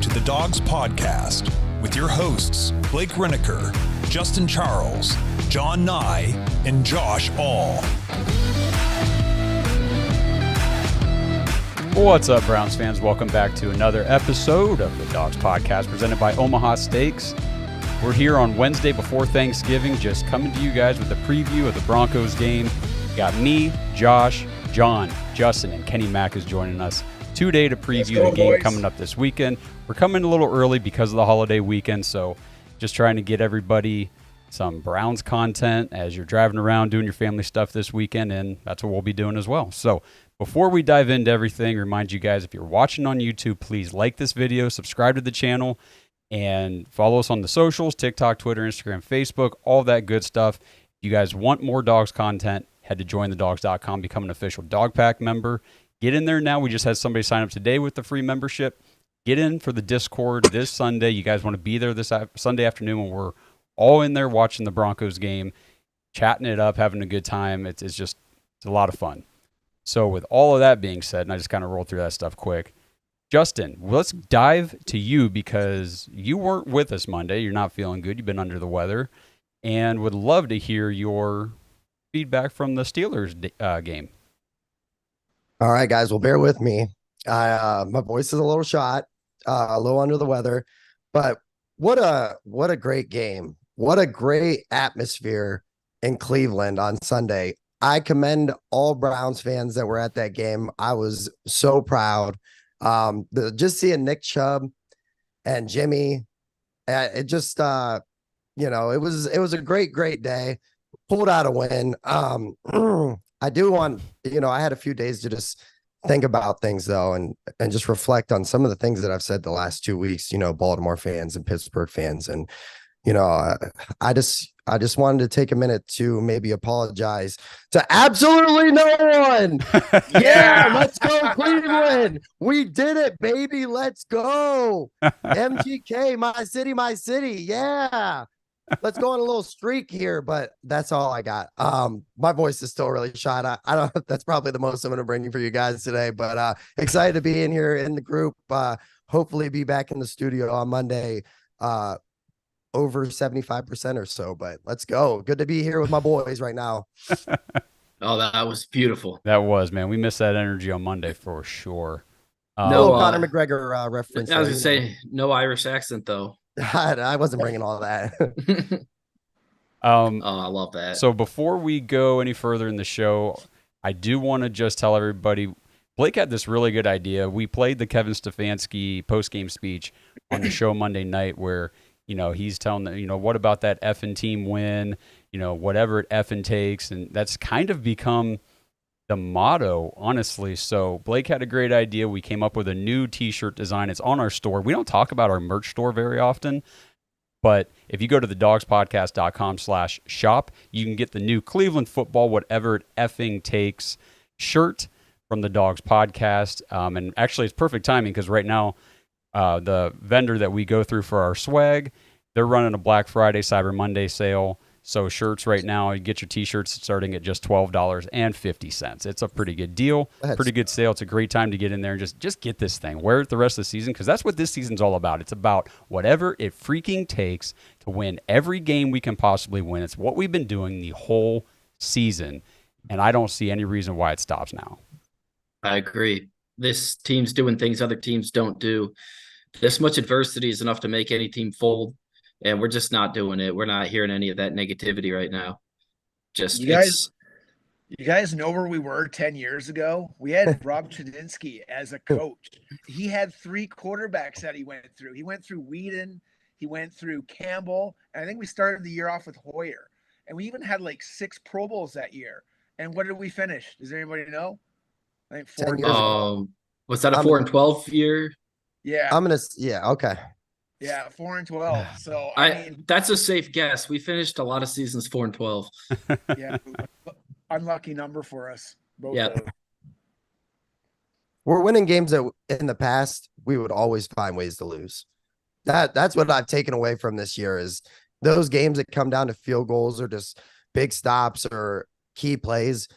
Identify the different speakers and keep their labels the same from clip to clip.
Speaker 1: to the Dawgs Podcast with your hosts, Blake Reneker, Justin Charles, John Nye, and Josh All.
Speaker 2: What's up, Browns fans? Welcome back to another episode of the Dawgs Podcast presented by Omaha Steaks. We're here on Wednesday before Thanksgiving, just coming to you guys with a preview of the Broncos game. Got me, Josh, John, Justin, and Kenny Mack is joining us today to preview the game coming up this weekend. We're coming a little early because of the holiday weekend, so just trying to get everybody some Browns content as you're driving around doing your family stuff this weekend, and that's what we'll be doing as well. So before we dive into everything, remind you guys, if you're watching on YouTube, please like this video, subscribe to the channel, and follow us on the socials, TikTok, Twitter, Instagram, Facebook, all that good stuff. If you guys want more Dawgs content, head to jointhedawgs.com, become an official Dog Pack member. Get in there now. We just had somebody sign up today with the free membership. Get in for the Discord this Sunday. You guys want to be there this Sunday afternoon when we're all in there watching the Broncos game, chatting it up, having a good time. It's a lot of fun. So with all of that being said, and I just kind of rolled through that stuff quick, Justin, let's dive to you because you weren't with us Monday. You're not feeling good. You've been under the weather, and would love to hear your feedback from the Steelers game.
Speaker 3: All right, guys. Well, bear with me. My voice is a little shot, a little under the weather, but what a great game. What a great atmosphere in Cleveland on Sunday. I commend all Browns fans that were at that game. I was so proud. Just seeing Nick Chubb and Jimmy, it just, it was a great day. Pulled out a win. I do want, I had a few days to just think about things though, and just reflect on some of the things that I've said the last 2 weeks, Baltimore fans and Pittsburgh fans. And, I just wanted to take a minute to maybe apologize to absolutely no one. Yeah, let's go Cleveland. We did it, baby. Let's go. MGK, my city. Yeah. Let's go on a little streak here, but that's all I got. My voice is still really shot. I don't. That's probably the most I'm going to bring for you guys today. But excited to be in here in the group. Hopefully, be back in the studio on Monday. Over 75% or so. But let's go. Good to be here with my boys right now.
Speaker 4: Oh, that was beautiful.
Speaker 2: That was, man. We missed that energy on Monday for sure.
Speaker 3: No Conor McGregor reference.
Speaker 4: I was going to say no Irish accent though.
Speaker 3: I wasn't bringing all that.
Speaker 4: I love that.
Speaker 2: So before we go any further in the show, I do want to just tell everybody, Blake had this really good idea. We played the Kevin Stefanski post-game speech on the show Monday night where, he's telling them, what about that effing team win, whatever it effing takes. And that's kind of become the motto, honestly. So Blake had a great idea. We came up with a new t-shirt design. It's on our store. We don't talk about our merch store very often, but if you go to thedawgspodcast.com/shop, you can get the new Cleveland football, whatever it effing takes shirt from the Dawgs Podcast. And actually it's perfect timing because right now the vendor that we go through for our swag, they're running a Black Friday, Cyber Monday sale. So shirts right now, you get your t-shirts starting at just $12.50. It's a pretty good deal, pretty good sale. It's a great time to get in there and just get this thing. Wear it the rest of the season because that's what this season's all about. It's about whatever it freaking takes to win every game we can possibly win. It's what we've been doing the whole season, and I don't see any reason why it stops now.
Speaker 4: I agree. This team's doing things other teams don't do. This much adversity is enough to make any team fold. And we're just not doing it. We're not hearing any of that negativity right now.
Speaker 5: You guys know where we were 10 years ago? We had Rob Chudinski as a coach. He had 3 quarterbacks that he went through. He went through Whedon. He went through Campbell. And I think we started the year off with Hoyer. And we even had like 6 Pro Bowls that year. And what did we finish? Does anybody know? I think 4 years ago.
Speaker 4: Was that a 4-12 year?
Speaker 5: Yeah.
Speaker 3: Okay.
Speaker 5: Yeah, 4-12. So
Speaker 4: I
Speaker 5: mean,
Speaker 4: that's a safe guess. We finished a lot of seasons 4-12.
Speaker 5: Yeah, unlucky number for us.
Speaker 4: Yeah,
Speaker 3: we're winning games that in the past we would always find ways to lose. That's what I've taken away from this year is those games that come down to field goals or just big stops or key plays.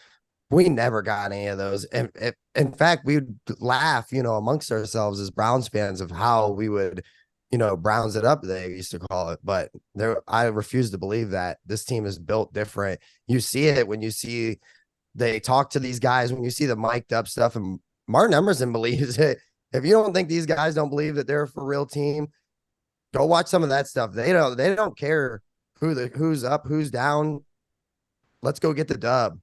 Speaker 3: We never got any of those. And in fact, we would laugh, amongst ourselves as Browns fans of how we would, Browns it up, they used to call it. But I refuse to believe that this team is built different. You see it when you see they talk to these guys, when you see the mic'd up stuff, and Martin Emerson believes it. If you don't think these guys don't believe that they're a for real team, go watch some of that stuff. They don't care who's up, who's down. Let's go get the dub.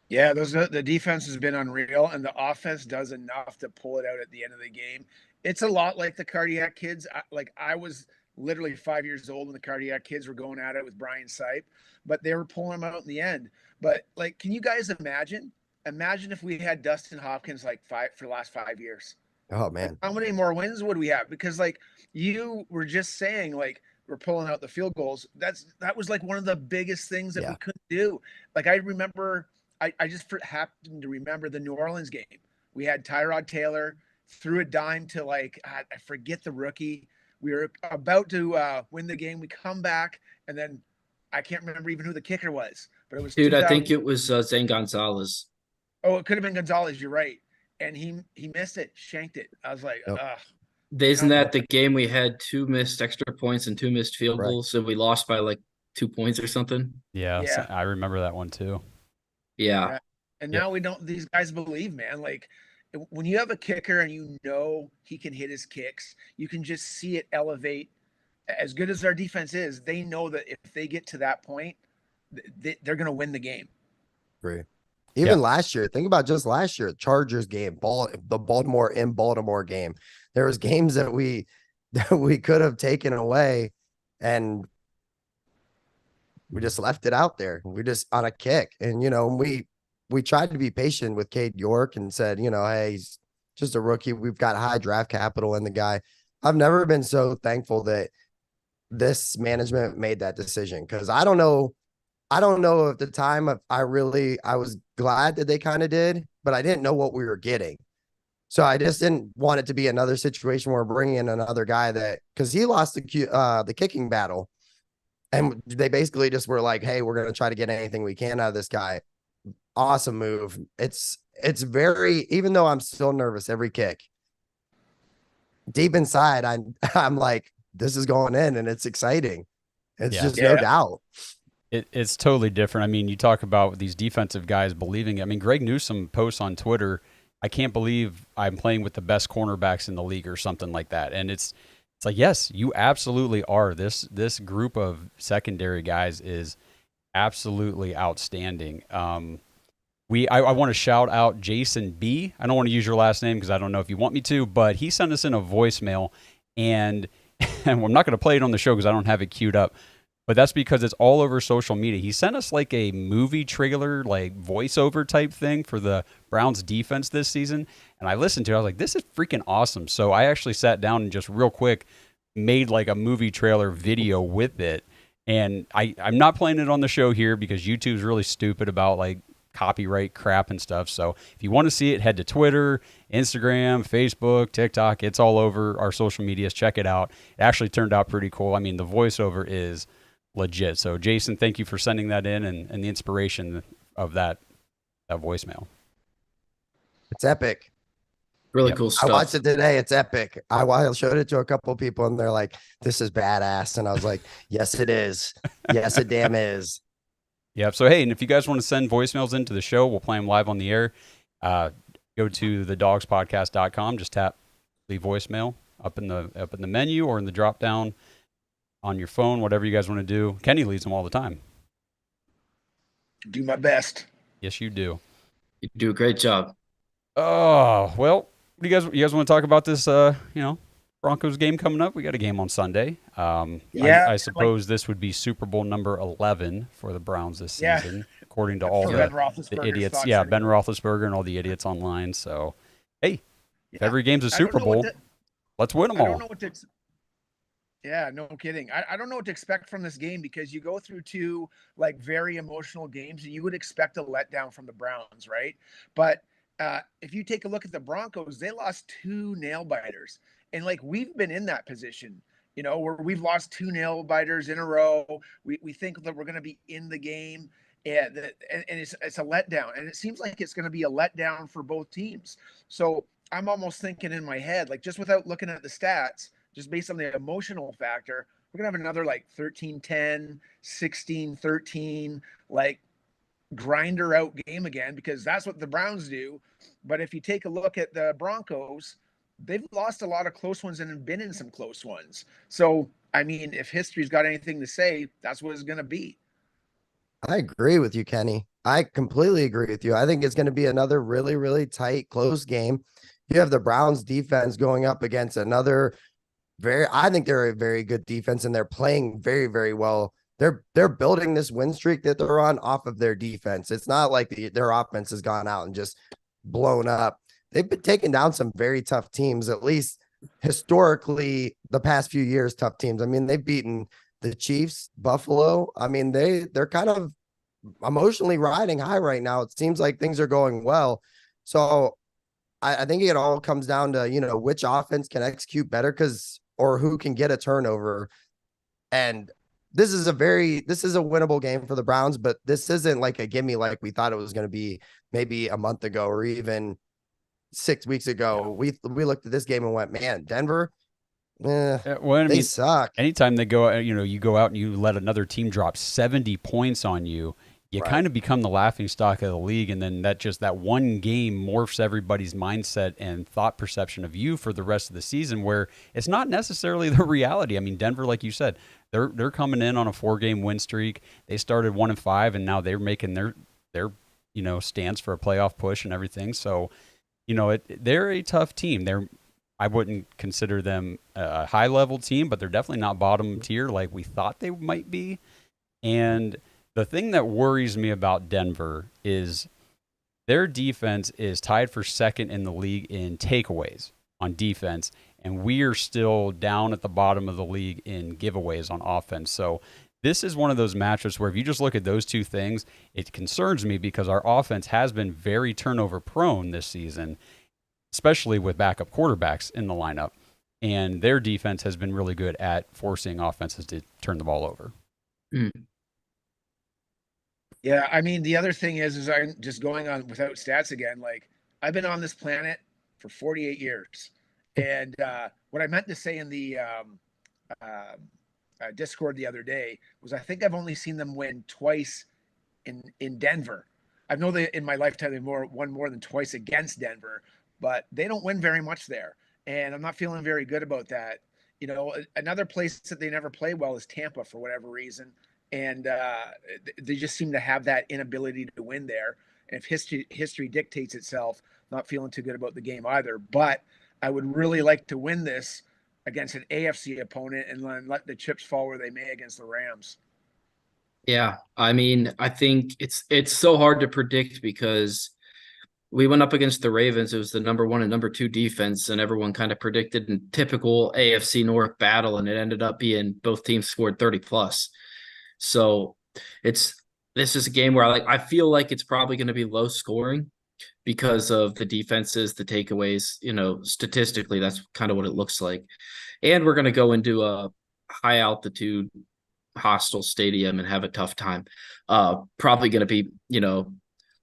Speaker 5: Yeah, the defense has been unreal, and the offense does enough to pull it out at the end of the game. It's a lot like the Cardiac Kids. I was literally 5 years old when the Cardiac Kids were going at it with Brian Sipe, but they were pulling them out in the end. But can you guys imagine? Imagine if we had Dustin Hopkins for the last 5 years.
Speaker 3: Oh man,
Speaker 5: How many more wins would we have? Because you were just saying, we're pulling out the field goals. That was one of the biggest things that we couldn't do. I remember. I just happened to remember the New Orleans game. We had Tyrod Taylor threw a dime to I forget the rookie. We were about to win the game. We come back, and then I can't remember even who the kicker was. But it was
Speaker 4: I think it was Zane Gonzalez.
Speaker 5: Oh, it could have been Gonzalez. You're right, and he missed it, shanked it. I was like,
Speaker 3: Yep.
Speaker 5: ugh.
Speaker 4: Isn't that the game we had 2 missed extra points and 2 missed field goals, so we lost by 2 points or something?
Speaker 2: Yeah,
Speaker 5: Yeah.
Speaker 2: I remember that one too.
Speaker 4: Yeah.
Speaker 5: And now we don't. These guys believe, man. When you have a kicker and he can hit his kicks, you can just see it elevate. As good as our defense is, they know that if they get to that point, they're going to win the game.
Speaker 3: Great. Even last year, think about just last year, Chargers game, the Baltimore game. There was games that we could have taken away, and we just left it out there. We just on a kick, and we tried to be patient with Cade York and said, hey, he's just a rookie. We've got high draft capital in the guy. I've never been so thankful that this management made that decision, because I don't know at the time I was glad that they kind of did, but I didn't know what we were getting. So I just didn't want it to be another situation where we're bringing in another guy because he lost the kicking battle, and they basically just were like, hey, we're going to try to get anything we can out of this guy. Awesome move. It's very, even though I'm still nervous every kick, deep inside, I'm like, this is going in and it's exciting. It's just no doubt.
Speaker 2: It's totally different. I mean, you talk about these defensive guys believing it. I mean, Greg Newsome posts on Twitter, I can't believe I'm playing with the best cornerbacks in the league or something like that. And it's like, yes, you absolutely are. This group of secondary guys is absolutely outstanding. I want to shout out Jason B. I don't want to use your last name because I don't know if you want me to, but he sent us in a voicemail, and I'm not going to play it on the show because I don't have it queued up. But that's because it's all over social media. He sent us a movie trailer, voiceover type thing for the Browns defense this season. And I listened to it. I was like, this is freaking awesome. So I actually sat down and just real quick made a movie trailer video with it. And I'm not playing it on the show here because YouTube's really stupid about copyright crap and stuff. So if you want to see it, head to Twitter, Instagram, Facebook, TikTok. It's all over our social medias. Check it out. It actually turned out pretty cool. I mean, the voiceover is legit. So Jason, thank you for sending that in and the inspiration of that voicemail.
Speaker 3: It's epic.
Speaker 4: Really cool stuff.
Speaker 3: I watched it today. It's epic. I showed it to a couple of people and they're like, this is badass. And I was like, yes, it is. Yes, it damn is.
Speaker 2: Yeah. So, hey, and if you guys want to send voicemails into the show, we'll play them live on the air. Go to thedawgspodcast.com. Just tap leave voicemail up in the menu or in the drop down on your phone, whatever you guys want to do. Kenny leaves them all the time.
Speaker 5: Do my best.
Speaker 2: Yes, you do.
Speaker 4: You do a great job.
Speaker 2: Oh, well, what do you guys want to talk about this, Broncos game coming up? We got a game on Sunday. I suppose this would be Super Bowl number 11 for the Browns this season, according to all the idiots. Yeah, Ben Roethlisberger and all the idiots online. So, hey, if every game's a Super Bowl, let's win them all.
Speaker 5: I don't know what to Yeah, no kidding. I don't know what to expect from this game because you go through two very emotional games and you would expect a letdown from the Browns, right? But if you take a look at the Broncos, they lost 2 nail biters. And we've been in that position, where we've lost 2 nail biters in a row. We think that we're going to be in the game. Yeah, and it's a letdown, and it seems like it's going to be a letdown for both teams. So I'm almost thinking in my head, like just without looking at the stats, just based on the emotional factor, we're gonna have another like 13-10, 16-13, like grinder out game again, because that's what the Browns do. But if you take a look at the Broncos, they've lost a lot of close ones and have been in some close ones. So I mean, if history's got anything to say, that's what it's going to be.
Speaker 3: I agree with you, Kenny. I completely agree with you. I think it's going to be another really, really tight, close game. You have the Browns defense going up against another I think they're a very good defense, and they're playing very, very well. They're building this win streak that they're on off of their defense. It's not like their offense has gone out and just blown up. They've been taking down some very tough teams, at least historically, the past few years, tough teams. I mean, they've beaten the Chiefs, Buffalo. I mean, they're kind of emotionally riding high right now. It seems like things are going well. So I think it all comes down to, which offense can execute better or who can get a turnover. And this is a winnable game for the Browns, but this isn't like a gimme like we thought it was going to be maybe a month ago or even 6 weeks ago. We looked at this game and went, man, Denver, they suck.
Speaker 2: Anytime they go, you go out and you let another team drop 70 points on you, you kind of become the laughing stock of the league. And then that one game morphs everybody's mindset and thought perception of you for the rest of the season, where it's not necessarily the reality. I mean, Denver, like you said, they're coming in on a 4-game win streak. They started 1-5, and now they're making their stance for a playoff push and everything. So, they're a tough team. I wouldn't consider them a high-level team, but they're definitely not bottom tier like we thought they might be. And the thing that worries me about Denver is their defense is tied for second in the league in takeaways on defense, and we are still down at the bottom of the league in giveaways on offense. So this is one of those matchups where if you just look at those two things, it concerns me because our offense has been very turnover prone this season, especially with backup quarterbacks in the lineup. And their defense has been really good at forcing offenses to turn the ball over.
Speaker 4: Mm.
Speaker 5: Yeah, I mean, the other thing is I'm just going on without stats again. Like, I've been on this planet for 48 years. And what I meant to say in the Discord the other day was I think I've only seen them win twice in Denver. I know that in my lifetime they've won more than twice against Denver, but they don't win very much there. And I'm not feeling very good about that. Another place that they never play well is Tampa for whatever reason. And they just seem to have that inability to win there. And if history dictates itself, not feeling too good about the game either. But I would really like to win this against an AFC opponent and then let the chips fall where they may against the Rams.
Speaker 4: Yeah, I mean, I think it's so hard to predict because we went up against the Ravens. It was the number 1 and number 2 defense, and everyone kind of predicted in typical AFC North battle, and it ended up being both teams scored 30 plus. So this is a game where I feel like it's probably going to be low scoring because of the defenses, the takeaways. Statistically, that's kind of what it looks like. And we're going to go into a high altitude hostile stadium and have a tough time. Probably going to be,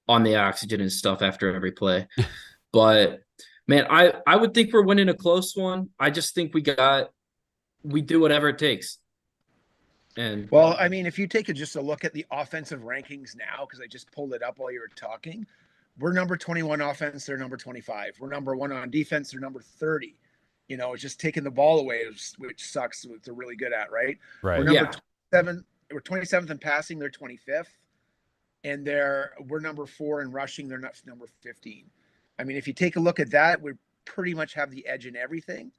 Speaker 4: on the oxygen and stuff after every play. But man, I would think we're winning a close one. I just think we do whatever it takes. And
Speaker 5: well, I mean, if you take just a look at the offensive rankings now, because I just pulled it up while you were talking, we're number 21 offense, they're number 25. We're number 1 on defense, they're number 30. It's just taking the ball away, which sucks. Which they're really good at, right?
Speaker 2: Right.
Speaker 5: We're number 27. We're 27th in passing, they're 25th, and we're number 4 in rushing, they're not number 15. I mean, if you take a look at that, we pretty much have the edge in everything.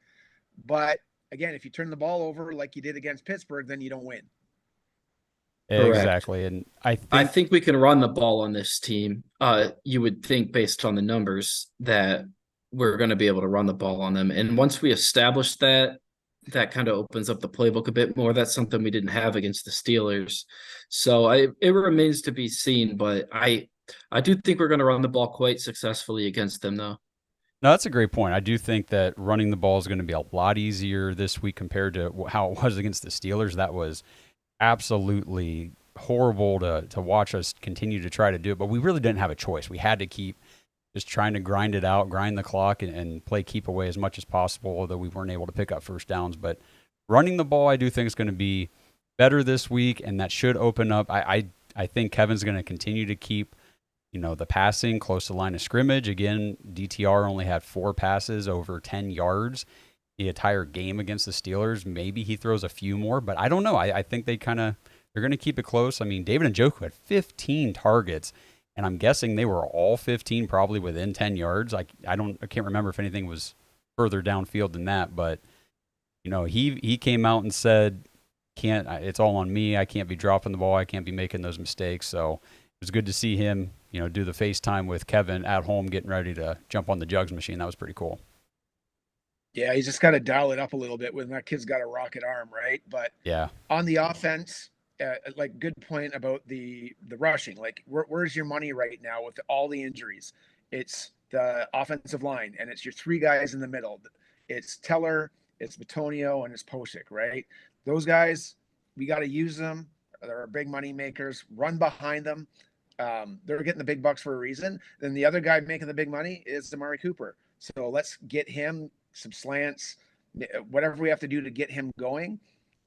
Speaker 5: But again, if you turn the ball over like you did against Pittsburgh, then you don't win.
Speaker 2: Exactly. And
Speaker 4: I think we can run the ball on this team. You would think based on the numbers that we're going to be able to run the ball on them. And once we establish that kind of opens up the playbook a bit more. That's something we didn't have against the Steelers. So it remains to be seen, but I do think we're going to run the ball quite successfully against them, though.
Speaker 2: No, that's a great point. I do think that running the ball is going to be a lot easier this week compared to how it was against the Steelers. That was absolutely horrible to watch us continue to try to do it, but we really didn't have a choice. We had to keep just trying to grind it out, grind the clock, and play keep away as much as possible, although we weren't able to pick up first downs. But running the ball, I do think is going to be better this week, and that should open up. I think Kevin's going to continue to keep, the passing close to the line of scrimmage. Again, DTR only had 4 passes over 10 yards the entire game against the Steelers. Maybe he throws a few more, but I don't know. I think they're going to keep it close. I mean, David Njoku had 15 targets, and I'm guessing they were all 15 probably within 10 yards. I can't remember if anything was further downfield than that, but he came out and said, it's all on me. I can't be dropping the ball. I can't be making those mistakes. So it was good to see him, do the FaceTime with Kevin at home, getting ready to jump on the jugs machine. That was pretty cool.
Speaker 5: Yeah, he's just got to dial it up a little bit when that kid's got a rocket arm, right? But
Speaker 2: yeah,
Speaker 5: on the offense, good point about the rushing. Like, where's your money right now with all the injuries? It's the offensive line, and it's your 3 guys in the middle. It's Teller, it's Batonio, and it's Posick, right? Those guys, we got to use them. They're big money makers. Run behind them. They're getting the big bucks for a reason. Then the other guy making the big money is Amari Cooper. So let's get him some slants, whatever we have to do to get him going,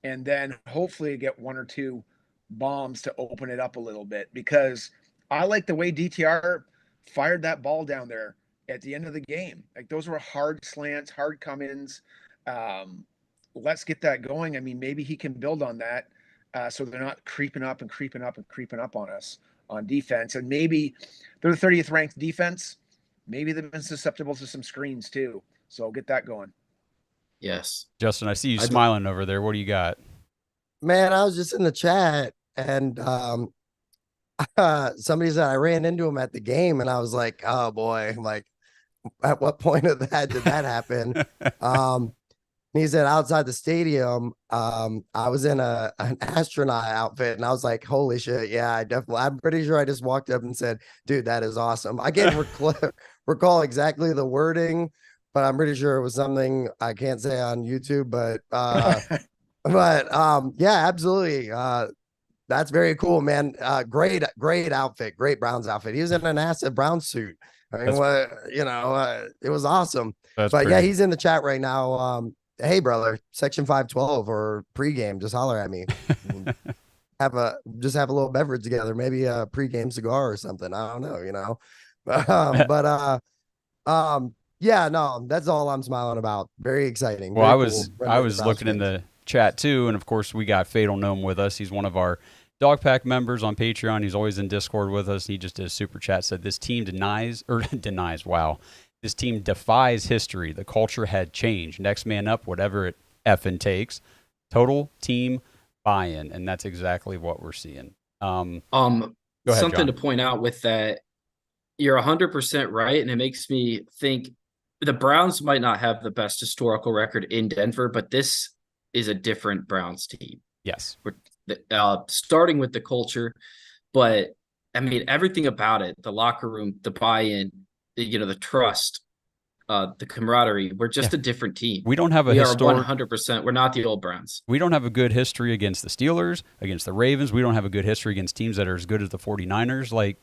Speaker 5: and then hopefully get 1 or 2 bombs to open it up a little bit, because I like the way DTR fired that ball down there at the end of the game. Like, those were hard slants, hard come-ins. Let's get that going. I mean, maybe he can build on that, so they're not creeping up on us on defense. And maybe they're the 30th ranked defense. Maybe they've been susceptible to some screens too. So get that going.
Speaker 4: Yes.
Speaker 2: Justin, I see you smiling over there. What do you got?
Speaker 3: Man, I was just in the chat, and somebody said I ran into him at the game, and I was like, oh boy, like, at what point of that did that happen? He said outside the stadium, I was in an astronaut outfit, and I was like, holy shit, yeah, I'm pretty sure I just walked up and said, dude, that is awesome. I can't recall exactly the wording, but I'm pretty sure it was something I can't say on YouTube, but yeah, absolutely. That's very cool, man. Great outfit, great Browns outfit. He was in an Acid Brown suit. I mean, it was awesome. But yeah, he's in the chat right now. Hey, brother, section 512 or pregame, just holler at me. have a little beverage together, maybe a pregame cigar or something. I don't know, yeah, no, that's all I'm smiling about. Very exciting.
Speaker 2: Well,
Speaker 3: Very
Speaker 2: I was looking in the chat too, and of course we got Fatal Gnome with us. He's one of our Dog Pack members on Patreon. He's always in Discord with us. He just did a super chat, said this team denies. Wow. This team defies history. The culture had changed. Next man up, whatever it effing takes. Total team buy-in, and that's exactly what we're seeing. Go ahead,
Speaker 4: something
Speaker 2: John.
Speaker 4: to point out with that, you're 100% right, and it makes me think the Browns might not have the best historical record in Denver, but this is a different Browns team.
Speaker 2: Yes.
Speaker 4: We're starting with the culture, but I mean, everything about it, the locker room, the buy-in, the trust, the camaraderie. We're just a different team.
Speaker 2: We don't have a
Speaker 4: we
Speaker 2: historic.
Speaker 4: are 100%. We're not the old Browns.
Speaker 2: We don't have a good history against the Steelers, against the Ravens. We don't have a good history against teams that are as good as the 49ers. Like,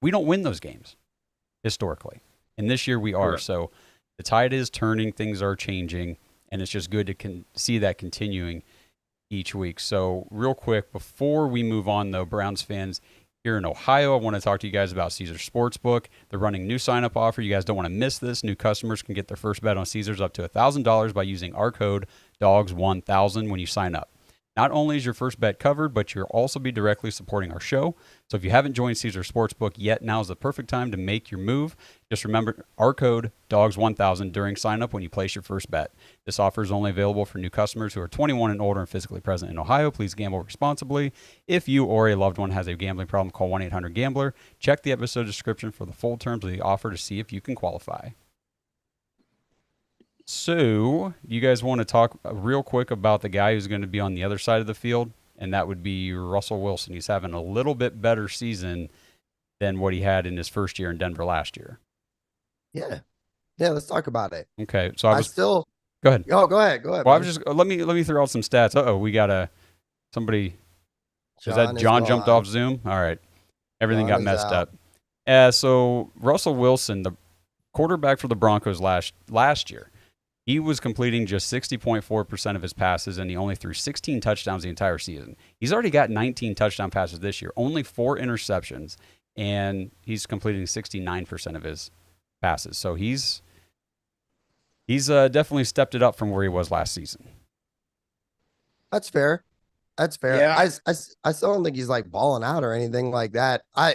Speaker 2: we don't win those games historically. And this year we are.
Speaker 4: Correct.
Speaker 2: So the tide is turning, things are changing, and it's just good to see that continuing each week. So real quick, before we move on, though, Browns fans here in Ohio, I want to talk to you guys about Caesars Sportsbook. They're running a new sign-up offer. You guys don't want to miss this. New customers can get their first bet on Caesars up to $1,000 by using our code DAWGS1000 when you sign up. Not only is your first bet covered, but you'll also be directly supporting our show. So if you haven't joined Caesars Sportsbook yet, now is the perfect time to make your move. Just remember our code DAWGS1000 during sign-up when you place your first bet. This offer is only available for new customers who are 21 and older and physically present in Ohio. Please gamble responsibly. If you or a loved one has a gambling problem, call 1-800-GAMBLER. Check the episode description for the full terms of the offer to see if you can qualify. So, you guys want to talk real quick about the guy who's going to be on the other side of the field, and that would be Russell Wilson. He's having a little bit better season than what he had in his first year in Denver last year.
Speaker 3: Yeah, let's talk about it.
Speaker 2: Okay, so go ahead.
Speaker 3: Oh, go ahead.
Speaker 2: Well, I was just let me throw out some stats. We got somebody Is that
Speaker 3: is
Speaker 2: John jumped
Speaker 3: gone.
Speaker 2: off Zoom? All right. Everything
Speaker 3: John
Speaker 2: got
Speaker 3: is
Speaker 2: messed
Speaker 3: out.
Speaker 2: up. So Russell Wilson, the quarterback for the Broncos last year, he was completing just 60.4% of his passes, and he only threw 16 touchdowns the entire season. He's already got 19 touchdown passes this year, only 4 interceptions, and he's completing 69% of his passes. So he's definitely stepped it up from where he was last season.
Speaker 3: That's fair. That's fair.
Speaker 5: Yeah.
Speaker 3: I still don't think he's like balling out or anything like that. I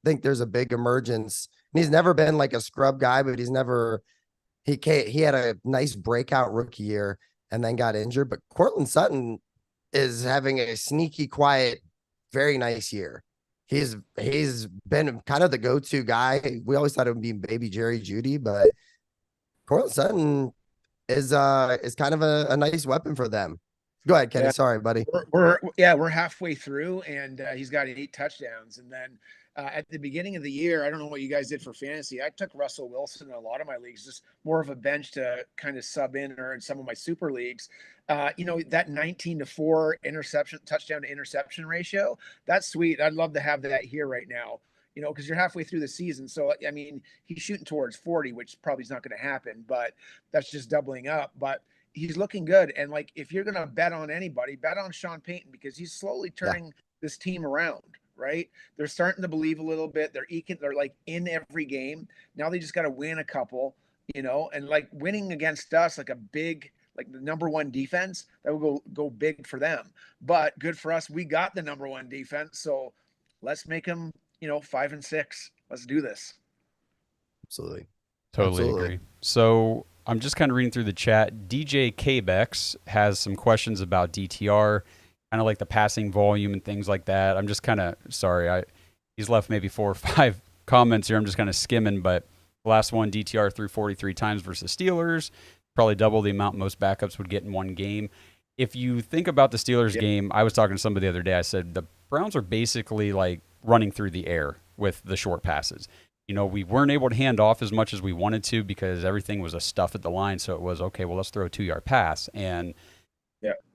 Speaker 3: think there's a big emergence. And he's never been like a scrub guy, but he had a nice breakout rookie year and then got injured. But Cortland Sutton is having a sneaky, quiet, very nice year. He's been kind of the go-to guy. We always thought it would be baby Jerry Jeudy, but Cortland Sutton is kind of a nice weapon for them. Go ahead, Kenny.
Speaker 5: Yeah.
Speaker 3: Sorry, buddy.
Speaker 5: We're halfway through, and he's got 8 touchdowns. And then at the beginning of the year, I don't know what you guys did for fantasy. I took Russell Wilson in a lot of my leagues, just more of a bench to kind of sub in, or in some of my super leagues. That 19-4 touchdown to interception ratio, that's sweet. I'd love to have that here right now. Because you're halfway through the season. So, I mean, he's shooting towards 40, which probably is not going to happen, but that's just doubling up. But he's looking good. And like, if you're going to bet on anybody, bet on Sean Payton, because he's slowly turning this team around, right? They're starting to believe a little bit. They're like in every game. Now they just got to win a couple, and like winning against us, like the number 1 defense, that will go big for them. But good for us. We got the number 1 defense. So let's make them, 5-6. Let's do this.
Speaker 3: Absolutely.
Speaker 2: Totally agree. So I'm just kind of reading through the chat. DJ Kbex has some questions about DTR, kind of like the passing volume and things like that. I'm just kind of sorry. He's left maybe 4 or 5 comments here. I'm just kind of skimming, but the last one, DTR threw 43 times versus Steelers, probably double the amount most backups would get in one game. If you think about the Steelers game, I was talking to somebody the other day. I said the Browns are basically like running through the air with the short passes. We weren't able to hand off as much as we wanted to because everything was a stuff at the line. So it was, okay, well, let's throw a 2-yard pass. And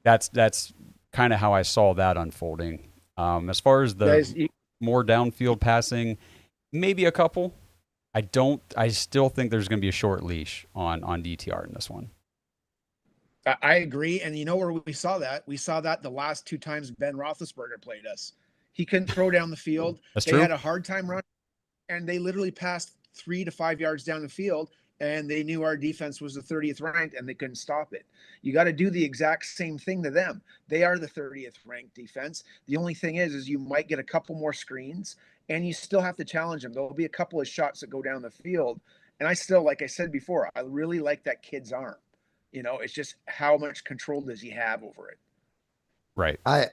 Speaker 2: that's kind of how I saw that unfolding. As far as the more downfield passing, maybe a couple. I still think there's going to be a short leash on DTR in this one.
Speaker 5: I agree. And where we saw that? We saw that the last 2 times Ben Roethlisberger played us. He couldn't throw down the field.
Speaker 2: That's
Speaker 5: they
Speaker 2: true.
Speaker 5: had a hard time running, and they literally passed 3 to 5 yards down the field, and they knew our defense was the 30th ranked, and they couldn't stop it. You got to do the exact same thing to them. They are the 30th ranked defense. The only thing is you might get a couple more screens, and you still have to challenge them. There'll be a couple of shots that go down the field. And I still, like I said before, I really like that kid's arm. It's just how much control does he have over it?
Speaker 2: Right.
Speaker 3: I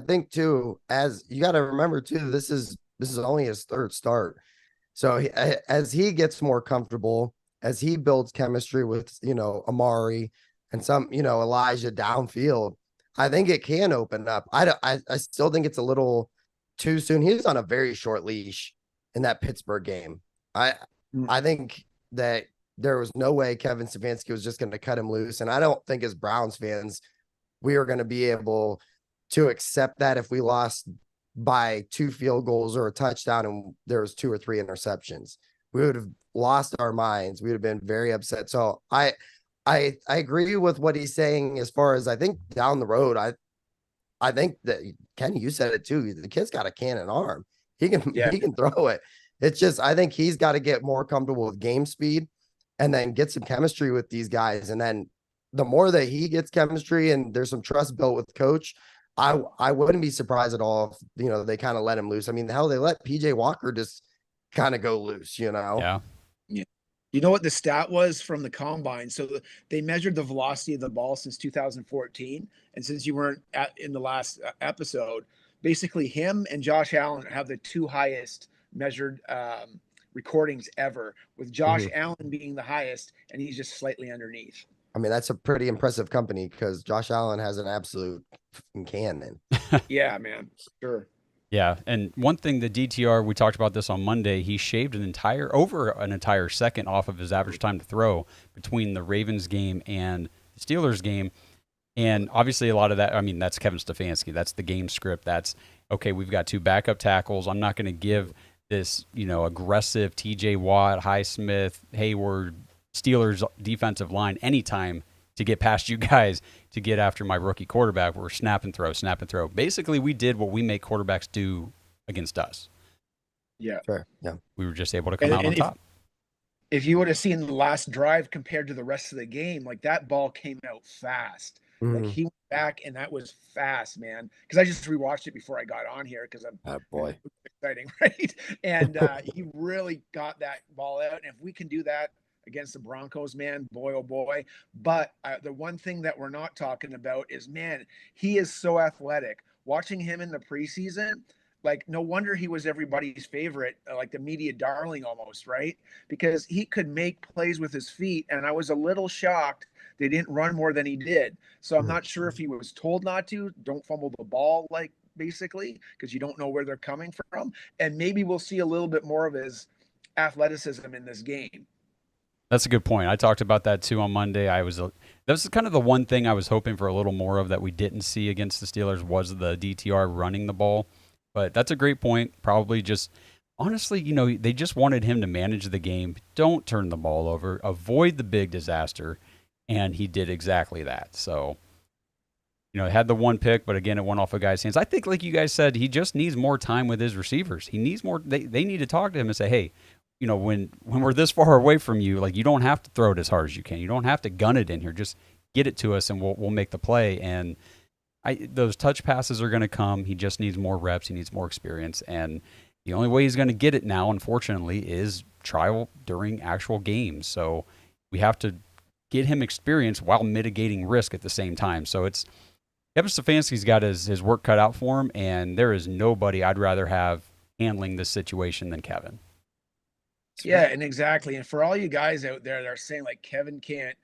Speaker 3: think too, as you got to remember too, this is only his 3rd start. So as he gets more comfortable, as he builds chemistry with, Amari and some, Elijah downfield, I think it can open up. I still think it's a little too soon. He was on a very short leash in that Pittsburgh game. I think that there was no way Kevin Stefanski was just going to cut him loose. And I don't think as Browns fans, we are going to be able to accept that if we lost by 2 field goals or a touchdown and there was 2 or 3 interceptions. We would have lost our minds. We would have been very upset. So I agree with what he's saying as far as I think down the road. I think that Kenny, you said it too. The kid's got a cannon arm. He can throw it. It's just I think he's got to get more comfortable with game speed and then get some chemistry with these guys. And then the more that he gets chemistry and there's some trust built with coach, I wouldn't be surprised at all if, they kind of let him loose. I mean, hell, they let PJ Walker just kind of go loose,
Speaker 2: Yeah.
Speaker 5: You know what the stat was from the combine? So they measured the velocity of the ball since 2014. And since you weren't in the last episode, basically him and Josh Allen have the 2 highest measured recordings ever, with Josh Allen being the highest, and he's just slightly underneath.
Speaker 3: I mean, that's a pretty impressive company because Josh Allen has an absolute cannon.
Speaker 5: Yeah, man. Sure.
Speaker 2: Yeah, and one thing, the DTR, we talked about this on Monday, he shaved over an entire second off of his average time to throw between the Ravens game and the Steelers game. And obviously a lot of that, I mean, that's Kevin Stefanski. That's the game script. That's, okay, we've got 2 backup tackles. I'm not going to give this, aggressive TJ Watt, Highsmith, Hayward, Steelers defensive line any time to get past you guys to get after my rookie quarterback. We're snap and throw, snap and throw. Basically, we did what we make quarterbacks do against us.
Speaker 5: Yeah.
Speaker 3: Sure. Yeah.
Speaker 2: We were just able to come out on top.
Speaker 5: If you would have seen the last drive compared to the rest of the game, like that ball came out fast. Like he went back and that was fast, man. Because I just rewatched it before I got on here because I'm
Speaker 3: boy.
Speaker 5: exciting, right? And he really got that ball out. And if we can do that against the Broncos, man, boy, oh boy. But the one thing that we're not talking about is, man, he is so athletic. Watching him in the preseason, like, no wonder he was everybody's favorite, like the media darling almost, right? Because he could make plays with his feet. And I was a little shocked they didn't run more than he did. So I'm not sure if he was told not to. Don't fumble the ball, like, basically, because you don't know where they're coming from. And maybe we'll see a little bit more of his athleticism in this game.
Speaker 2: That's a good point. I talked about that too on Monday. That was kind of the one thing I was hoping for a little more of that we didn't see against the Steelers was the DTR running the ball. But that's a great point. Probably just, honestly, they just wanted him to manage the game. Don't turn the ball over. Avoid the big disaster. And he did exactly that. So, had the one pick, but again, it went off a guy's hands. I think, like you guys said, he just needs more time with his receivers. He needs more. They need to talk to him and say, hey, when we're this far away from you, like, you don't have to throw it as hard as you can. You don't have to gun it in here. Just get it to us, and we'll make the play. And those touch passes are going to come. He just needs more reps. He needs more experience. And the only way he's going to get it now, unfortunately, is trial during actual games. So we have to get him experience while mitigating risk at the same time. So it's Kevin Stefanski's got his work cut out for him, and there is nobody I'd rather have handling this situation than Kevin.
Speaker 5: Yeah, and exactly. And for all you guys out there that are saying, like, Kevin can't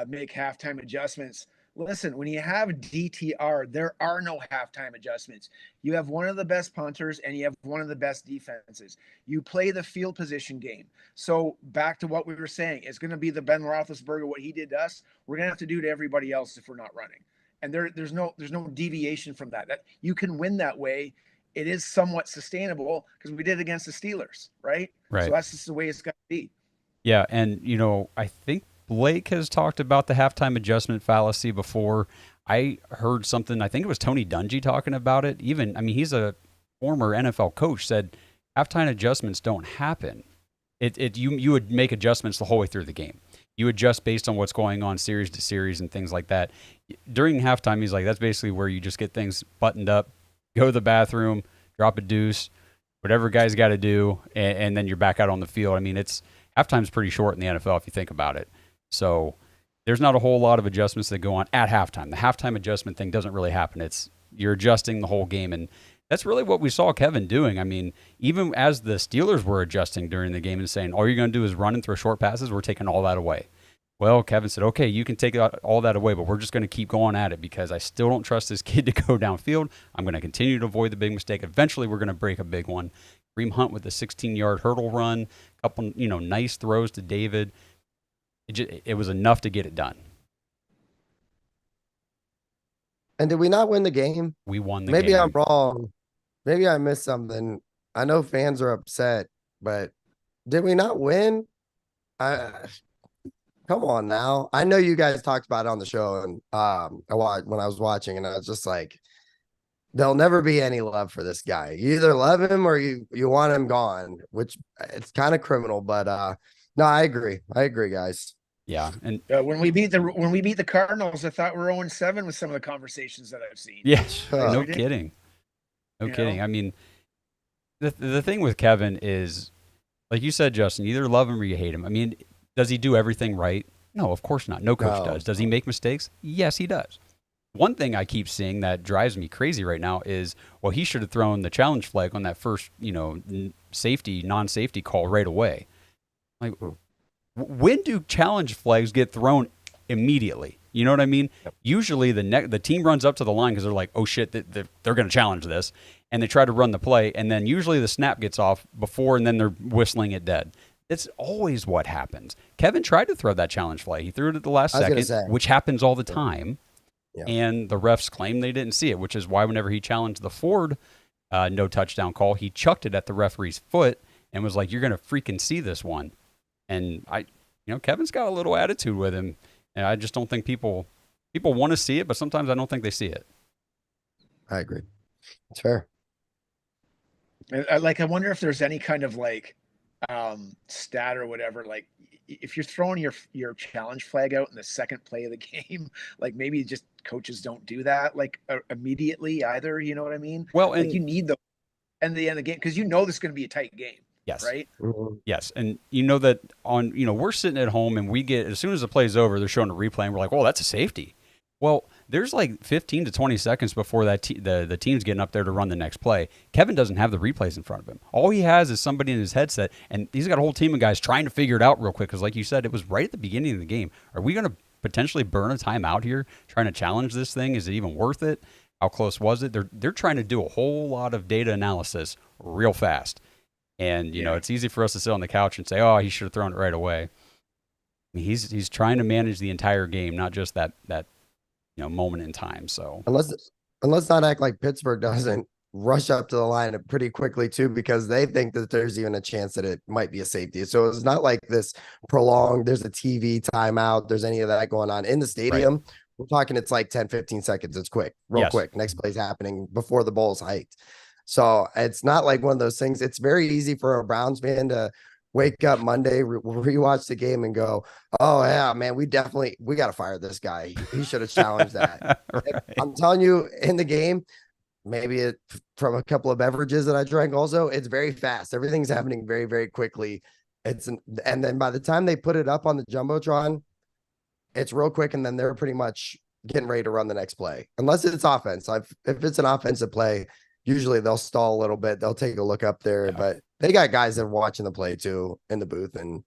Speaker 5: make halftime adjustments, listen, when you have DTR, there are no halftime adjustments. You have one of the best punters and you have one of the best defenses. You play the field position game. So back to what we were saying, it's going to be the Ben Roethlisberger, what he did to us, we're going to have to do to everybody else if we're not running. And there's no deviation from that. That you can win that way. It is somewhat sustainable because we did it against the Steelers, right?
Speaker 2: Right.
Speaker 5: So that's just the way it's got to be.
Speaker 2: Yeah, and I think Blake has talked about the halftime adjustment fallacy before. I heard something, I think it was Tony Dungy talking about it. He's a former NFL coach, said halftime adjustments don't happen. You would make adjustments the whole way through the game. You adjust based on what's going on series to series and things like that. During halftime, he's like, that's basically where you just get things buttoned up, go to the bathroom, drop a deuce, whatever guys got to do, and then you're back out on the field. Halftime's pretty short in the NFL if you think about it. So there's not a whole lot of adjustments that go on at halftime. The halftime adjustment thing doesn't really happen. You're adjusting the whole game, and that's really what we saw Kevin doing. Even as the Steelers were adjusting during the game and saying, all you're going to do is run and throw short passes, we're taking all that away. Well, Kevin said, okay, you can take all that away, but we're just going to keep going at it because I still don't trust this kid to go downfield. I'm going to continue to avoid the big mistake. Eventually, we're going to break a big one. Kareem Hunt with a 16-yard hurdle run, a couple, nice throws to David. It was enough to get it done.
Speaker 3: And did we not win the game?
Speaker 2: We won the game.
Speaker 3: Maybe I'm wrong. Maybe I missed something. I know fans are upset, but did we not win? Come on now. I know you guys talked about it on the show, and when I was watching, and I was just like, there'll never be any love for this guy. You either love him or you want him gone, which it's kind of criminal, but no, I agree. guys.
Speaker 2: Yeah, and
Speaker 5: when we beat the Cardinals, I thought we were 0-7 with some of the conversations that I've seen.
Speaker 2: Yeah, no kidding. No kidding. The thing with Kevin is, like you said, Justin, you either love him or you hate him. Does he do everything right? No, of course not. No coach does. Does he make mistakes? Yes, he does. One thing I keep seeing that drives me crazy right now is, well, he should have thrown the challenge flag on that first, non-safety call right away. Like, when do challenge flags get thrown immediately? You know what I mean? Yep. Usually the team runs up to the line because they're like, oh shit, they're going to challenge this, and they try to run the play, and then usually the snap gets off before, and then they're whistling it dead. It's always what happens. Kevin tried to throw that challenge flag. He threw it at the last second, which happens all the time.
Speaker 3: Yeah.
Speaker 2: And the refs claim they didn't see it, which is why whenever he challenged the Ford no touchdown call, he chucked it at the referee's foot and was like, "You're going to freaking see this one." And Kevin's got a little attitude with him, and I just don't think people want to see it, but sometimes I don't think they see it.
Speaker 3: I agree. It's fair.
Speaker 5: I wonder if there's any kind of stat or whatever, like if you're throwing your challenge flag out in the second play of the game, like maybe just coaches don't do that immediately either. You know what I mean?
Speaker 2: Well, and
Speaker 5: you need the end of the game because this is going to be a tight game.
Speaker 2: Yes.
Speaker 5: Right.
Speaker 3: Mm-hmm.
Speaker 2: Yes. And that we're sitting at home and we get, as soon as the play's over, they're showing a replay and we're like, "Oh, that's a safety." Well, there's like 15 to 20 seconds before that the team's getting up there to run the next play. Kevin doesn't have the replays in front of him. All he has is somebody in his headset, and he's got a whole team of guys trying to figure it out real quick because, like you said, it was right at the beginning of the game. Are we going to potentially burn a timeout here trying to challenge this thing? Is it even worth it? How close was it? They're trying to do a whole lot of data analysis real fast. And, it's easy for us to sit on the couch and say, "Oh, he should have thrown it right away." I mean, he's trying to manage the entire game, not just that moment in time. So
Speaker 3: let's not act like Pittsburgh doesn't rush up to the line pretty quickly too, because they think that there's even a chance that it might be a safety. So it's not like this prolonged, there's a TV timeout, there's any of that going on in the stadium. Right. We're talking, it's like 10, 15 seconds. It's quick, real quick. Next play's happening before the ball's hiked. So it's not like one of those things. It's very easy for a Browns fan to wake up Monday, rewatch the game and go, "Oh yeah, man, we got to fire this guy. He should have challenged that." Right. I'm telling you, in the game, maybe from a couple of beverages that I drank also, it's very fast. Everything's happening very, very quickly. And then by the time they put it up on the Jumbotron, it's real quick. And then they're pretty much getting ready to run the next play. Unless it's offense. If it's an offensive play, usually they'll stall a little bit. They'll take a look up there, but they got guys that are watching the play too in the booth. And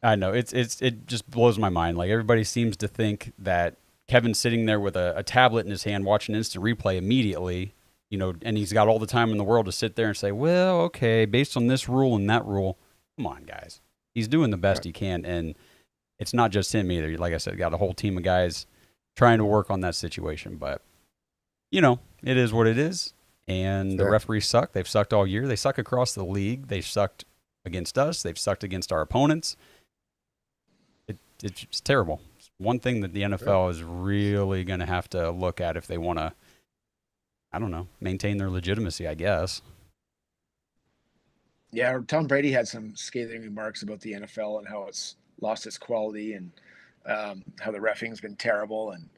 Speaker 2: I know it just blows my mind. Like, everybody seems to think that Kevin's sitting there with a tablet in his hand watching instant replay immediately, and he's got all the time in the world to sit there and say, "Well, okay, based on this rule and that rule." Come on, guys. He's doing the best he can, and it's not just him either. Like I said, got a whole team of guys trying to work on that situation, but it is what it is. And the referees suck. They've sucked all year. They suck across the league. They've sucked against us. They've sucked against our opponents. It's terrible. It's one thing that the NFL is really going to have to look at if they want to, maintain their legitimacy, I guess.
Speaker 5: Yeah, Tom Brady had some scathing remarks about the NFL and how it's lost its quality and how the reffing's been terrible. And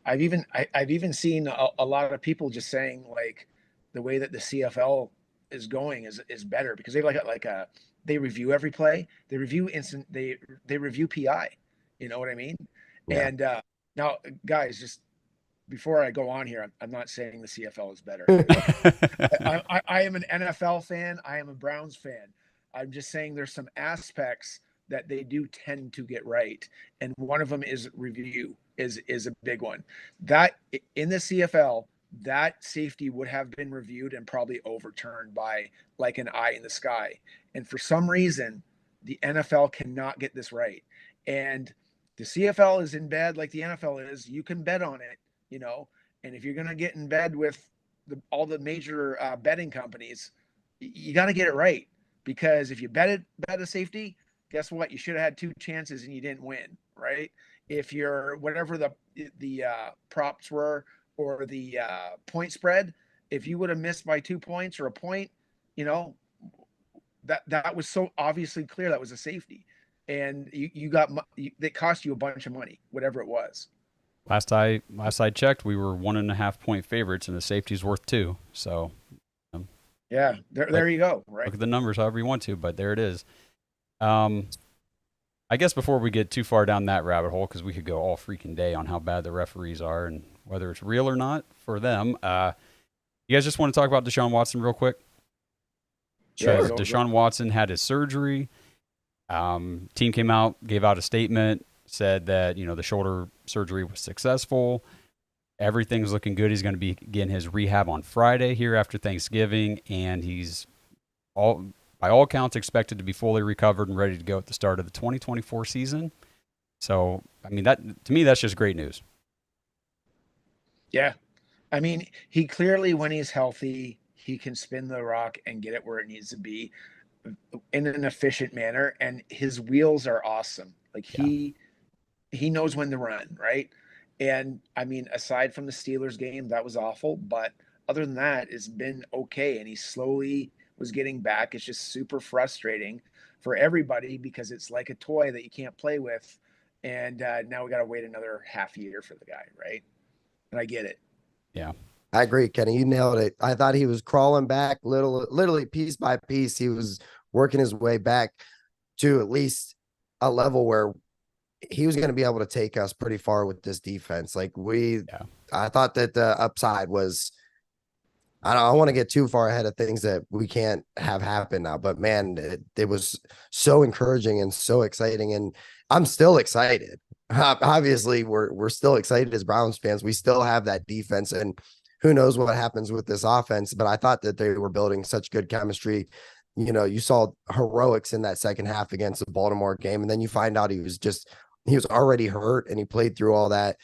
Speaker 5: I've even seen a lot of people just saying, like, the way that the CFL is going is better because they've they review every play, they review they review PI. You know what I mean? Yeah. And now, guys, just before I go on here, I'm not saying the CFL is better. I am an NFL fan. I am a Browns fan. I'm just saying there's some aspects that they do tend to get right, and one of them is review is a big one. That in the CFL, that safety would have been reviewed and probably overturned by like an eye in the sky. And for some reason, the NFL cannot get this right. And the CFL is in bed like the NFL is. You can bet on it, and if you're going to get in bed with all the major betting companies, you got to get it right. Because if you bet a safety, guess what? You should have had 2 chances and you didn't win, right? If you're whatever the props were, or the point spread, if you would have missed by 2 points or a point, that was so obviously clear that was a safety, and it cost you a bunch of money, whatever it was.
Speaker 2: Last I checked, we were 1.5 point favorites, and the safety's worth 2. So,
Speaker 5: yeah, there you go. Right.
Speaker 2: Look at the numbers however you want to, but there it is. I guess before we get too far down that rabbit hole, because we could go all freaking day on how bad the referees are and whether it's real or not for them. You guys just want to talk about Deshaun Watson real quick? Sure. Deshaun Watson had his surgery. Team came out, gave out a statement, said that, the shoulder surgery was successful. Everything's looking good. He's going to begin his rehab on Friday here after Thanksgiving, and he's by all accounts expected to be fully recovered and ready to go at the start of the 2024 season. So, that to me, that's just great news.
Speaker 5: Yeah. I mean, he clearly, when he's healthy, he can spin the rock and get it where it needs to be in an efficient manner. And his wheels are awesome. Like
Speaker 2: Yeah.
Speaker 5: he knows when to run, right? And I mean, aside from the Steelers game, that was awful. But other than that, it's been okay. And he slowly was getting back. It's just super frustrating for everybody because it's like a toy that you can't play with. And now we got to wait another half year for the guy, right? And I get it.
Speaker 2: Yeah.
Speaker 3: I agree, Kenny. You nailed it. I thought he was crawling back literally piece by piece. He was working his way back to at least a level where he was going to be able to take us pretty far with this defense. Like I thought that the upside was, I don't want to get too far ahead of things that we can't have happen now, but man, it was so encouraging and so exciting. And I'm still excited. Obviously we're still excited as Browns fans. We still have that defense, and who knows what happens with this offense, but I thought that they were building such good chemistry. You know, you saw heroics in that second half against the Baltimore game, and then you find out he was already hurt and he played through all that.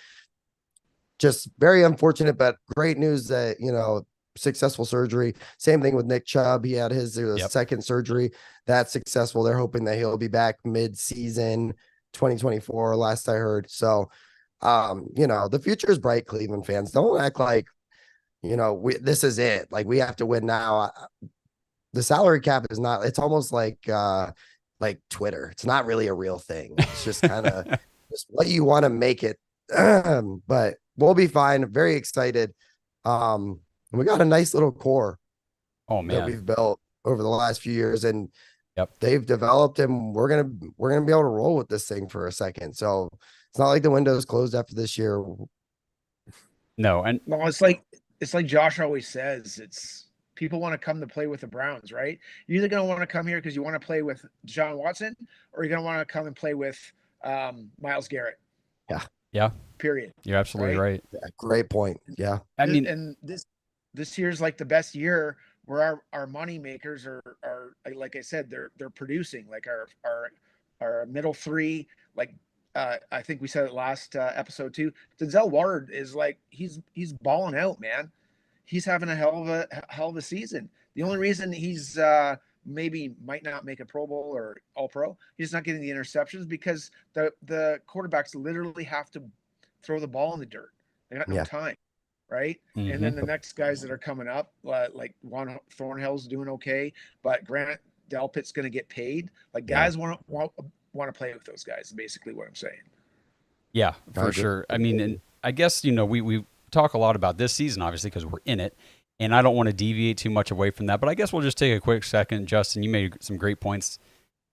Speaker 3: Just very unfortunate, but great news that, you know, successful surgery. Same thing with Nick Chubb. He had his second surgery. That's successful. They're hoping that he'll be back mid-season 2024, last I heard. So, you know, the future is bright, Cleveland fans. Don't act like, you know, this is it. Like, we have to win now. The salary cap is not, it's almost like Twitter. It's not really a real thing. It's just kind of just what you want to make it. But we'll be fine. Very excited. We got a nice little core that we've built over the last few years, and they've developed, and we're gonna be able to roll with this thing for a second. So it's not like the window's closed after this year.
Speaker 2: No, and
Speaker 5: well, it's like Josh always says, it's people want to come to play with the Browns, right? You're either gonna want to come here because you want to play with John Watson, or you're gonna want to come and play with Myles Garrett.
Speaker 2: Yeah.
Speaker 5: Period.
Speaker 2: You're absolutely right.
Speaker 3: Yeah, great point. Yeah.
Speaker 2: I mean,
Speaker 5: and this year's like the best year where our money makers are like I said, they're producing, like our middle three, like I think we said it last episode too. Denzel Ward is like, he's balling out, man. He's having a hell of a season. The only reason he's maybe might not make a Pro Bowl or All Pro, he's not getting the interceptions because the quarterbacks literally have to throw the ball in the dirt. They got no time, right?
Speaker 2: Mm-hmm.
Speaker 5: And then the next guys that are coming up, like Juan Thornhill's doing okay, but Grant Delpit's going to get paid. Like, guys want to play with those guys. Basically, what I'm saying.
Speaker 2: Yeah, for sure. I mean, and I guess, you know, we talk a lot about this season, obviously, because we're in it, and I don't want to deviate too much away from that. But I guess we'll just take a quick second. Justin, you made some great points.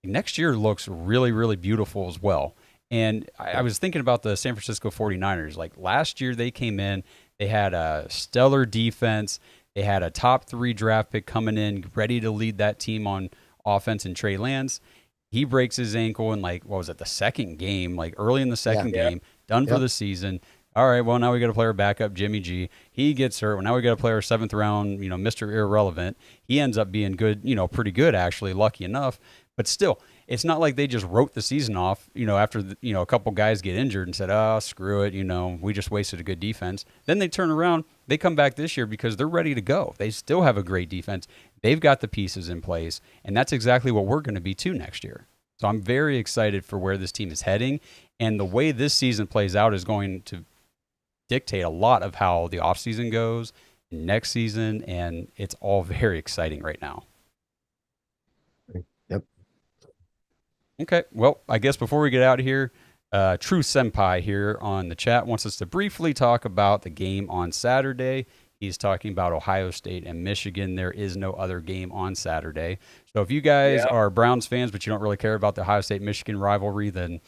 Speaker 2: Next year looks really, really beautiful as well. And I was thinking about the San Francisco 49ers. Like, last year they came in, they had a stellar defense. They had a top 3 draft pick coming in, ready to lead that team on offense, in Trey Lance. He breaks his ankle in, like, what was it, the second game, like early in the second game, done for the season. All right, well, now we got to play our backup, Jimmy G. He gets hurt. Well, now we got to play our 7th round, you know, Mr. Irrelevant. He ends up being good, you know, pretty good, actually, lucky enough. But still, it's not like they just wrote the season off, you know, after, you know, a couple guys get injured and said, oh, screw it, you know, we just wasted a good defense. Then they turn around, they come back this year because they're ready to go. They still have a great defense. They've got the pieces in place, and that's exactly what we're going to be too next year. So I'm very excited for where this team is heading, and the way this season plays out is going to dictate a lot of how the offseason goes next season, and it's all very exciting right now.
Speaker 3: Yep.
Speaker 2: Okay, well, I guess before we get out of here, True Senpai here on the chat wants us to briefly talk about the game on Saturday. He's talking about Ohio State and Michigan. There is no other game on Saturday. So if you guys are Browns fans, but you don't really care about the Ohio State-Michigan rivalry, then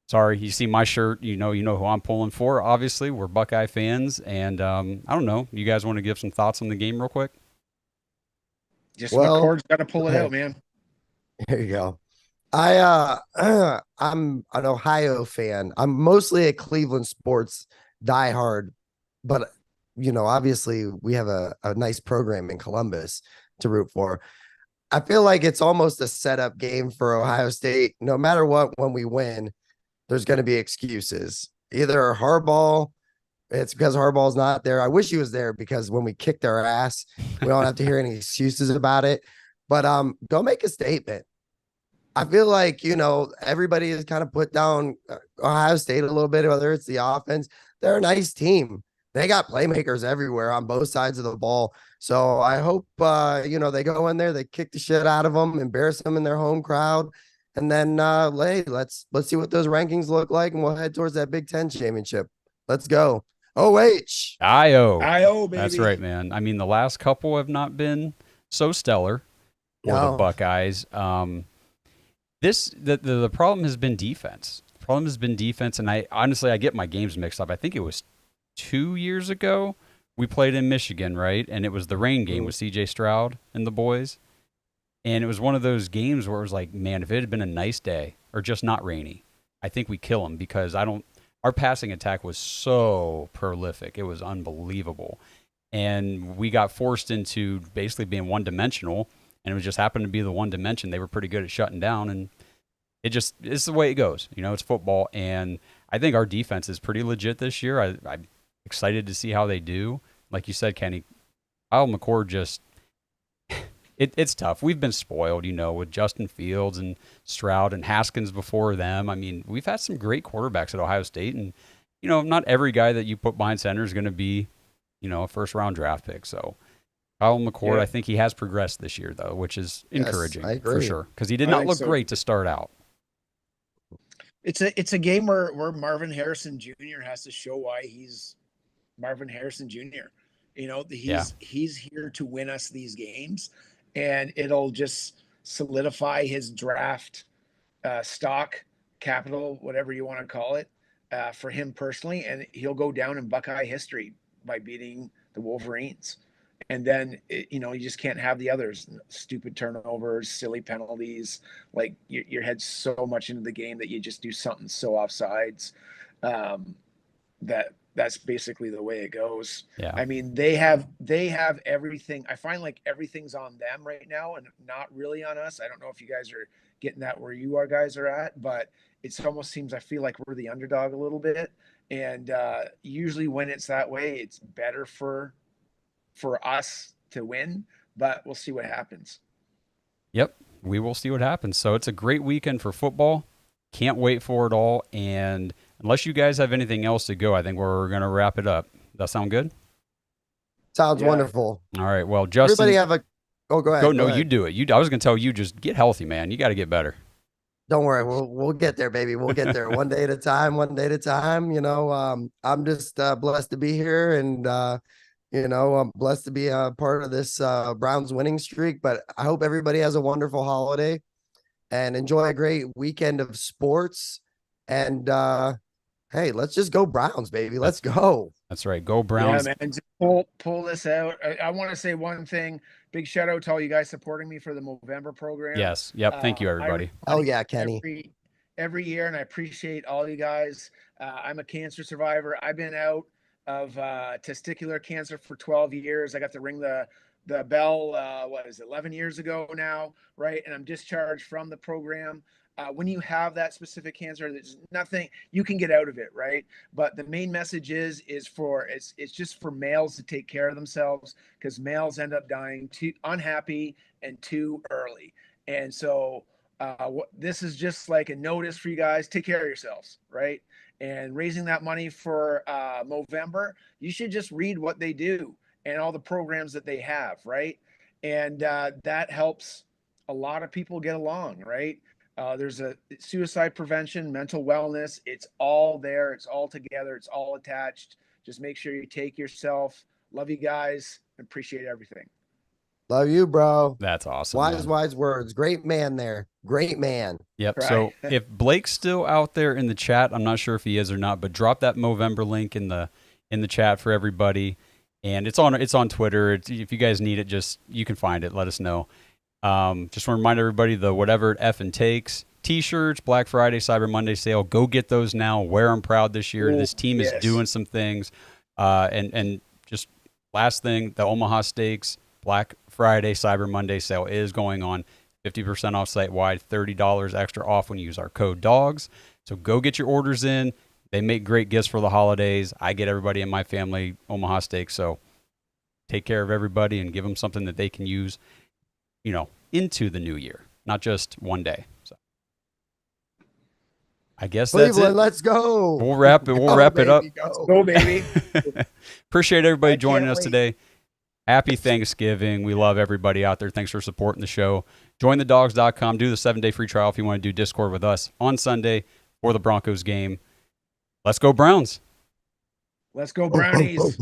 Speaker 2: sorry. You see my shirt, you know who I'm pulling for. Obviously, we're Buckeye fans. And I don't know. You guys want to give some thoughts on the game real quick?
Speaker 5: Just McCord's got to pull it out, man.
Speaker 3: There you go. I'm an Ohio fan. I'm mostly a Cleveland sports diehard, but you know, obviously we have a nice program in Columbus to root for. I feel like it's almost a setup game for Ohio State. No matter what, when we win, there's going to be excuses. Either Harbaugh It's because Harbaugh's not there. I wish he was there because when we kicked their ass, we don't have to hear any excuses about it. But go make a statement. I feel like, everybody has kind of put down Ohio State a little bit, whether it's the offense. They're a nice team. They got playmakers everywhere on both sides of the ball. So I hope, they go in there, they kick the shit out of them, embarrass them in their home crowd. And then, let's see what those rankings look like. And we'll head towards that Big Ten championship. Let's go. OH.
Speaker 2: IO,
Speaker 5: baby.
Speaker 2: That's right, man. I mean, the last couple have not been so stellar for the Buckeyes. The problem has been defense. The problem has been defense, and I get my games mixed up. I think it was 2 years ago we played in Michigan, right? And it was the rain game with C.J. Stroud and the boys. And it was one of those games where it was like, man, if it had been a nice day or just not rainy, I think we kill them because our passing attack was so prolific. It was unbelievable. And we got forced into basically being one-dimensional, and it just happened to be the one dimension they were pretty good at shutting down, and it's the way it goes. It's football, and I think our defense is pretty legit this year. I'm excited to see how they do. Like you said, Kenny, Kyle McCord just it's tough. We've been spoiled, with Justin Fields and Stroud and Haskins before them. I mean, we've had some great quarterbacks at Ohio State, and not every guy that you put behind center is going to be, a first-round draft pick. So Kyle McCord, I think he has progressed this year, though, which is encouraging for sure, because he did not look great to start out.
Speaker 5: It's a game where Marvin Harrison Jr. has to show why he's Marvin Harrison Jr. He's here to win us these games, and it'll just solidify his draft stock, capital, whatever you want to call it, for him personally, and he'll go down in Buckeye history by beating the Wolverines. And then, you just can't have the others, stupid turnovers, silly penalties. Like your head's so much into the game that you just do something so offsides. That's basically the way it goes.
Speaker 2: Yeah.
Speaker 5: I mean, they have everything. I find like everything's on them right now and not really on us. I don't know if you guys are getting that where you guys are at, but it almost seems, I feel like we're the underdog a little bit. And usually when it's that way, it's better for us to win, but we'll see what happens.
Speaker 2: Yep, we will see what happens. So it's a great weekend for football. Can't wait for it all. And unless you guys have anything else to go, I think we're going to wrap it up. Does that sound good?
Speaker 3: Sounds wonderful.
Speaker 2: All right. Well, Justin.
Speaker 3: Everybody have a. Oh, go ahead.
Speaker 2: Go ahead. You do it. I was going to tell you, just get healthy, man. You got to get better.
Speaker 3: Don't worry. We'll get there, baby. We'll get there one day at a time. I'm just blessed to be here, and I'm blessed to be a part of this Browns winning streak. But I hope everybody has a wonderful holiday and enjoy a great weekend of sports. And hey, let's just go Browns, baby. Let's go.
Speaker 2: That's right. Go Browns.
Speaker 5: Yeah, man. Just pull this out. I want to say one thing. Big shout out to all you guys supporting me for the Movember program.
Speaker 2: Yes. Yep. Thank you, everybody.
Speaker 3: Oh yeah, Kenny.
Speaker 5: Every year, and I appreciate all you guys. I'm a cancer survivor. I've been out of testicular cancer for 12 years. I got to ring the bell, 11 years ago now, right? And I'm discharged from the program. When you have that specific cancer, there's nothing you can get out of it, right? But the main message is it's just for males to take care of themselves, because males end up dying too unhappy and too early. And so this is just like a notice for you guys. Take care of yourselves, right? And raising that money for Movember, you should just read what they do and all the programs that they have, right? And that helps a lot of people get along, right? There's a suicide prevention, mental wellness. It's all there. It's all together. It's all attached. Just make sure you take yourself. Love you guys. Appreciate everything.
Speaker 3: Love you, bro.
Speaker 2: That's awesome.
Speaker 3: Wise words. Great man there. Great man.
Speaker 2: Yep.
Speaker 5: Right.
Speaker 2: So if Blake's still out there in the chat, I'm not sure if he is or not, but drop that Movember link in the chat for everybody. And it's on Twitter. If you guys need it, you can find it. Let us know. Just want to remind everybody, the whatever it effing takes t-shirts, Black Friday, Cyber Monday sale. Go get those now. Wear them proud this year. This team is doing some things. And just last thing, the Omaha Steaks Black Friday, Cyber Monday sale is going on. 50% off site-wide, $30 extra off when you use our code DAWGS. So go get your orders in. They make great gifts for the holidays. I get everybody in my family Omaha Steaks, so take care of everybody and give them something that they can use, into the new year, not just one day. So I guess that's
Speaker 3: Cleveland,
Speaker 2: it.
Speaker 3: let's go.
Speaker 2: We'll wrap it. We'll wrap it up.
Speaker 5: Go, baby.
Speaker 2: Appreciate everybody
Speaker 5: I
Speaker 2: joining
Speaker 5: can't
Speaker 2: us
Speaker 5: wait.
Speaker 2: today. Happy Thanksgiving. We love everybody out there. Thanks for supporting the show. Join thedawgs.com. Do the 7-day free trial if you want to do Discord with us on Sunday for the Broncos game. Let's go Browns.
Speaker 5: Let's go, Brownies.